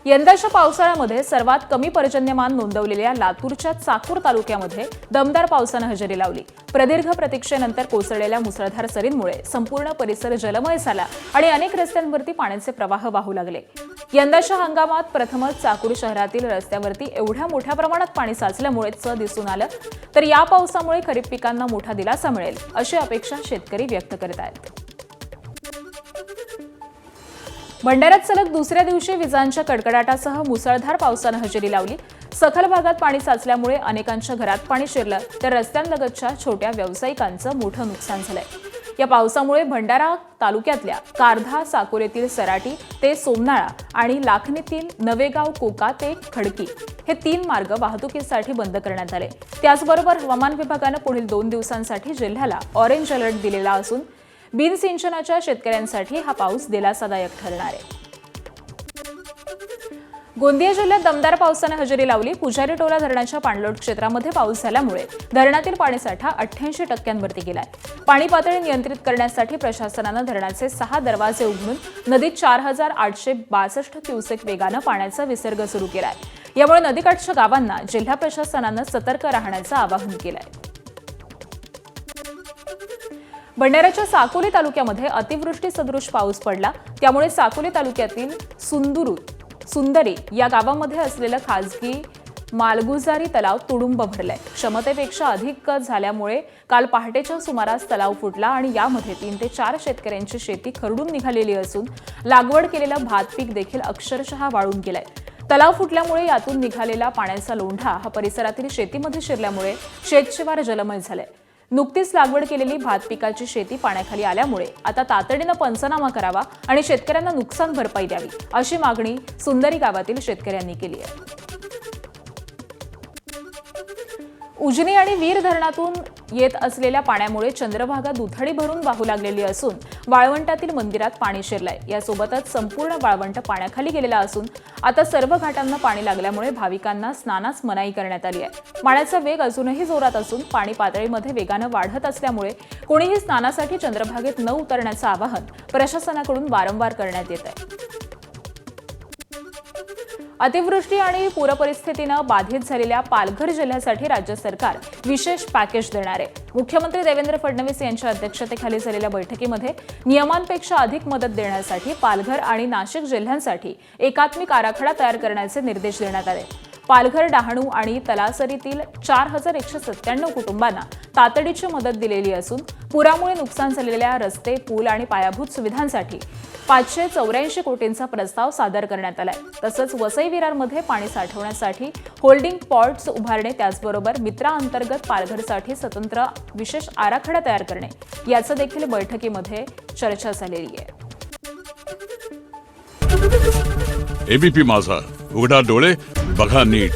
यंदाच्या पावसाळ्यामध्ये सर्वात कमी पर्जन्यमान नोंदवलेल्या लातूरच्या चाकूर तालुक्यामध्ये दमदार पावसानं हजेरी लावली। प्रदीर्घ प्रतीक्षेनंतर कोसळलेल्या मुसळधार सरींमुळे संपूर्ण परिसर जलमय झाला आणि अनेक रस्त्यांवरती पाण्याचे प्रवाह वाहू लागले। यंदाच्या हंगामात प्रथमच चाकूर शहरातील रस्त्यावरती एवढ्या मोठ्या प्रमाणात पाणी साचल्यामुळे दिसून आलं, तर या पावसामुळे खरीप पिकांना मोठा दिलासा मिळेल अशी अपेक्षा शेतकरी व्यक्त करत आहेत। भंडाऱ्यात सलग दुसऱ्या दिवशी विजांच्या कडकडाटासह मुसळधार पावसानं हजेरी लावली। सखल भागात पाणी साचल्यामुळे अनेकांच्या घरात पाणी शिरलं, तर रस्त्यांलगतच्या छोट्या व्यावसायिकांचं मोठं नुकसान झालंय। या पावसामुळे भंडारा तालुक्यातल्या कारधा साकोरेतील सराटी ते सोमनाळा आणि लाखनीतील नवेगाव कोका ते खडकी हे 3 मार्ग वाहतुकीसाठी बंद करण्यात आले। त्याचबरोबर हवामान विभागानं पुढील 2 दिवसांसाठी जिल्ह्याला ऑरेंज अलर्ट दिलेला असून बिनसिंचनाच्या शेतकऱ्यांसाठी हा पाऊस दिलासादायक ठरणार आहे। गोंदिया जिल्ह्यात दमदार पावसाने हजेरी लावली। पुजारी टोला धरणाच्या पाणलोट क्षेत्रामध्ये पाऊस झाल्यामुळे धरणातील पाणीसाठा 88% गेलाय। पाणी पातळी नियंत्रित करण्यासाठी प्रशासनानं धरणाचे 6 दरवाजे उघडून नदीत 4862 क्युसेक वेगानं पाण्याचा विसर्ग सुरू केलाय। यामुळे नदीकाठच्या गावांना जिल्हा प्रशासनानं सतर्क राहण्याचं आवाहन केलंय। भंडाऱ्याच्या साकोली तालुक्यामध्ये अतिवृष्टी सदृश पाऊस पडला, त्यामुळे साकोली तालुक्यातील सुंदरी या गावामध्ये असलेलं खासगी मालगुजारी तलाव तुडुंब भरलाय। क्षमतेपेक्षा अधिक झाल्यामुळे काल पहाटेच्या सुमारास तलाव फुटला आणि यामध्ये 3 ते 4 शेतकऱ्यांची शेती खरडून निघालेली असून लागवड केलेलं भात पीक देखील अक्षरशः वाळून गेलंय। तलाव फुटल्यामुळे यातून निघालेला पाण्याचा लोंढा हा परिसरातील शेतीमध्ये शिरल्यामुळे शेतशिवार जलमय झालंय। नुकतीच लागवड केलेली भात पिकाची शेती पाण्याखाली आल्यामुळे आता तातडीनं पंचनामा करावा आणि शेतकऱ्यांना नुकसान भरपाई द्यावी अशी मागणी सुंदरी गावातील शेतकऱ्यांनी केली आहे। उजनी आणि वीर धरणातून येत असलेल्या पाण्यामुळे चंद्रभागा दुथडी भरून वाहू लागलेली असून वाळवंटातील मंदिरात पाणी शिरलंय। यासोबतच संपूर्ण वाळवंट पाण्याखाली गेलेला असून आता सर्व घाटांना पाणी लागल्यामुळे भाविकांना स्नानास मनाई करण्यात आली आहे। पाण्याचा वेग अजूनही जोरात असून पाणी पातळीमध्ये वेगानं वाढत असल्यामुळे कोणीही स्नानासाठी चंद्रभागेत न उतरण्याचं आवाहन प्रशासनाकडून वारंवार करण्यात येत आहे। अतिवृष्टी आणि पूरपरिस्थितीनं बाधित झालेल्या पालघर जिल्ह्यासाठी राज्य सरकार विशेष पॅकेज देणार आहे। मुख्यमंत्री देवेंद्र फडणवीस यांच्या अध्यक्षतेखाली झालेल्या बैठकीमध्ये नियमांपेक्षा अधिक मदत देण्यासाठी पालघर आणि नाशिक जिल्ह्यांसाठी एकात्मिक आराखडा तयार करण्याचे निर्देश देण्यात आले। पालघर, डहाणू आणि तलासरीतील 4197 कुटुंबांना तातडीची मदत दिलेली असून पुरामुळे नुकसान झालेल्या रस्ते, पूल आणि पायाभूत सुविधांसाठी 584 कोटींचा प्रस्ताव सादर करण्यात आलाय। तसंच वसई विरारमध्ये पाणी साठवण्यासाठी होल्डिंग पॉट्स उभारणे, त्याचबरोबर मित्रा अंतर्गत पालघरसाठी स्वतंत्र विशेष आराखडा तयार करणे याचं देखील बैठकीमध्ये चर्चा झालेली आहे। एबीपी माझा, उघडा डोळे बघा नीट।